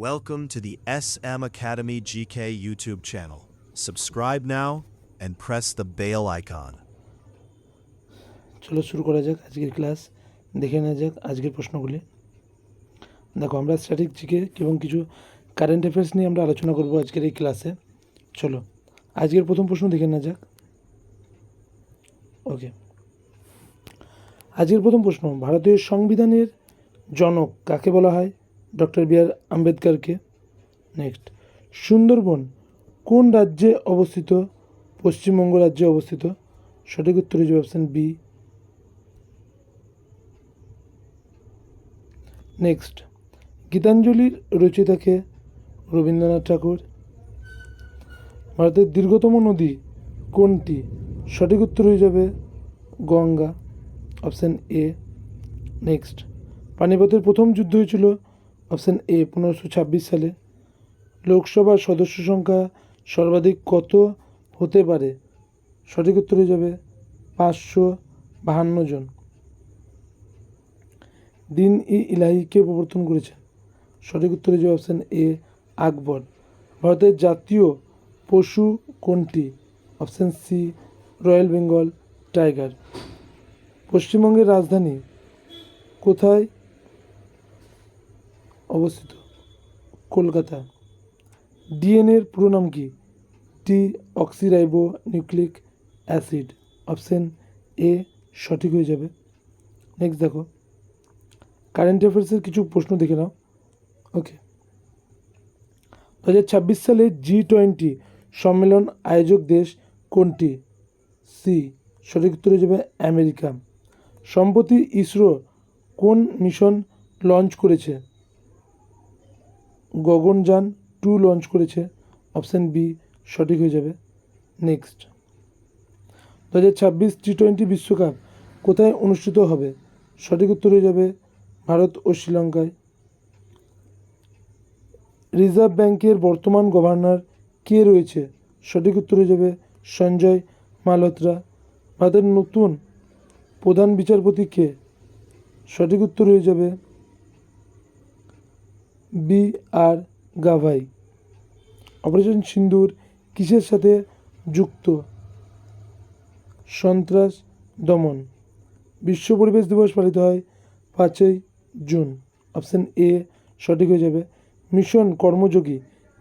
Welcome to the SM Academy GK YouTube channel. Subscribe now and press the bell icon. চলো শুরু করা যাক আজকের ক্লাস। দেখে নেওয়া যাক আজকের প্রশ্নগুলি। দেখো, আমরা স্ট্যাটিক জিকে এবং কিছু কারেন্ট অ্যাফেয়ার্স নিয়ে আমরা আলোচনা করব আজকের এই ক্লাসে। চলো আজকের প্রথম প্রশ্ন দেখে নেওয়া যাক। ওকে, আজকের প্রথম প্রশ্ন, ভারতীয় সংবিধানের জনক কাকে বলা হয়? ডক্টর বি আর আম্বেদকরকে। নেক্সট, সুন্দরবন কোন রাজ্যে অবস্থিত? পশ্চিমবঙ্গ রাজ্যে অবস্থিত। সঠিক উত্তর হয়ে যাবে অপশান বি। নেক্সট, গীতাঞ্জলির রচয়িতাকে? রবীন্দ্রনাথ ঠাকুর। ভারতের দীর্ঘতম নদী কোনটি? সঠিক উত্তর হয়ে যাবে গঙ্গা, অপশান এ। নেক্সট, পানিপথের প্রথম যুদ্ধ হয়েছিল? অপশান এ 1526 সালে। লোকসভার সদস্য সংখ্যা সর্বাধিক কত হতে পারে? সঠিক উত্তর হয়ে যাবে 552 জন। দিন ই ইলাহি কে প্রবর্তন করেছেন? সঠিক উত্তর হয়ে যাবে অপশান এ আকবর। ভারতের জাতীয় পশু কোনটি? Option C royal Bengal tiger. পশ্চিমবঙ্গের রাজধানী কোথায় অবস্থিত? কলকাতা। ডিএনএর পুরো নাম কি? Deoxyribonucleic acid, option A সঠিক হয়ে যাবে। নেক্সট দেখো, কারেন্ট অ্যাফেয়ার্সের কিছু প্রশ্ন দেখে নাও। ওকে, 2026 সালে G20 সম্মেলন আয়োজক দেশ কোনটি? সি সঠিক উত্তর হয়ে যাবে আমেরিকা। সম্প্রতি ইসরো কোন মিশন লঞ্চ করেছে? গগনযান 2 লঞ্চ করেছে, অপশান বি সঠিক হয়ে যাবে। নেক্সট, 2026 T20 বিশ্বকাপ কোথায় অনুষ্ঠিত হবে? সঠিক উত্তর হয়ে যাবে ভারত ও শ্রীলঙ্কায়। রিজার্ভ ব্যাংকের বর্তমান গভর্নর কে রয়েছে? সঠিক উত্তর হয়ে যাবে সঞ্জয় মালহোত্রা। ভারতের নতুন প্রধান বিচারপতি কে? সঠিক উত্তর হয়ে যাবে বি আর গাভাই। অপারেশন সিন্দুর কিসের সাথে যুক্ত? সন্ত্রাস দমন। বিশ্ব পরিবেশ দিবস পালিত হয় 5ই জুন, অপশান এ সঠিক হয়ে যাবে। মিশন কর্মযোগী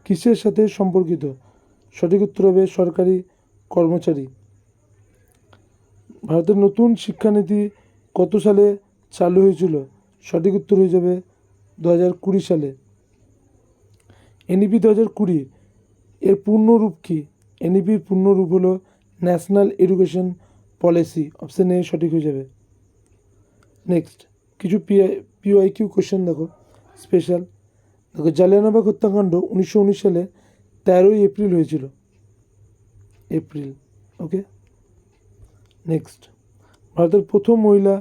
কিসের সাথে সম্পর্কিত? সঠিক উত্তর হবে সরকারি কর্মচারী। ভারতের নতুন শিক্ষানীতি কত সালে চালু হয়েছিল? সঠিক উত্তর হয়ে যাবে 2020 সালে। এনইপি 2020 এর পূর্ণরূপ কি? এনইপির পূর্ণরূপ হলো national education policy, option A সঠিক হয়ে যাবে। নেক্সট, কিছু পিওআইকিউ কোশ্চেন দেখো স্পেশাল। দেখো, জালিয়ানওয়ালাবাগ হত্যাকাণ্ড 1919 সালে 13ই এপ্রিল হয়েছিল। এপ্রিল, ওকে। নেক্সট, ভারতের প্রথম মহিলা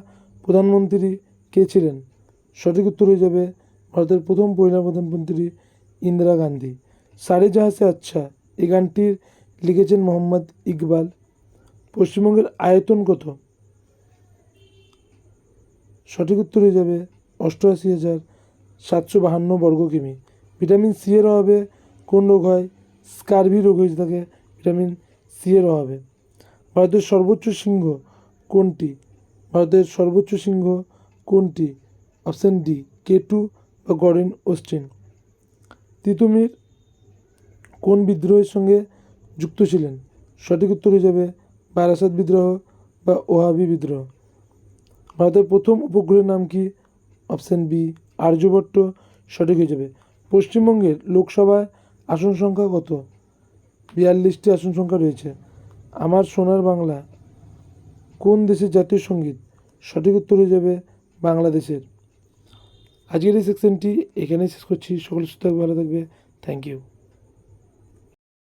প্রধানমন্ত্রী কে ছিলেন? সঠিক উত্তর হয়ে যাবে ভারতের প্রথম মহিলা প্রধানমন্ত্রী ইন্দিরা গান্ধী। সারে জাহাঁ সে আচ্ছা এই গানটির লিখেছেন মোহাম্মদ ইকবাল। পশ্চিমবঙ্গের আয়তন কত? সঠিক উত্তর হয়ে যাবে 88,752 বর্গ কিমি। ভিটামিন সি এর অভাবে কোন রোগ হয়? স্কারভি রোগ হয়ে থাকে ভিটামিন সি এর অভাবে। ভারতের সর্বোচ্চ সিংহ কোনটি? ভারতের সর্বোচ্চ সিংহ কোনটি? অপশান ডি K2 বা গরেন অস্টিন। তিতুমির কোন বিদ্রোহের সঙ্গে যুক্ত ছিলেন? সঠিক উত্তর হয়ে যাবে বারাসাত বিদ্রোহ বা ওহাবি বিদ্রোহ। ভারতের প্রথম উপগ্রহের নাম কি? অপশান বি আর্যভট্ট, সঠিক হয়ে যাবে। পশ্চিমবঙ্গের লোকসভায় আসন সংখ্যা কত? 42টি আসন সংখ্যা রয়েছে। আমার সোনার বাংলা কোন দেশের জাতীয় সঙ্গীত? সঠিক উত্তর হয়ে যাবে বাংলাদেশের। আজকের এই সেকশনটি এখানেই শেষ করছি। সকলে সুস্থ থাকবে, ভালো থাকবে। Thank you.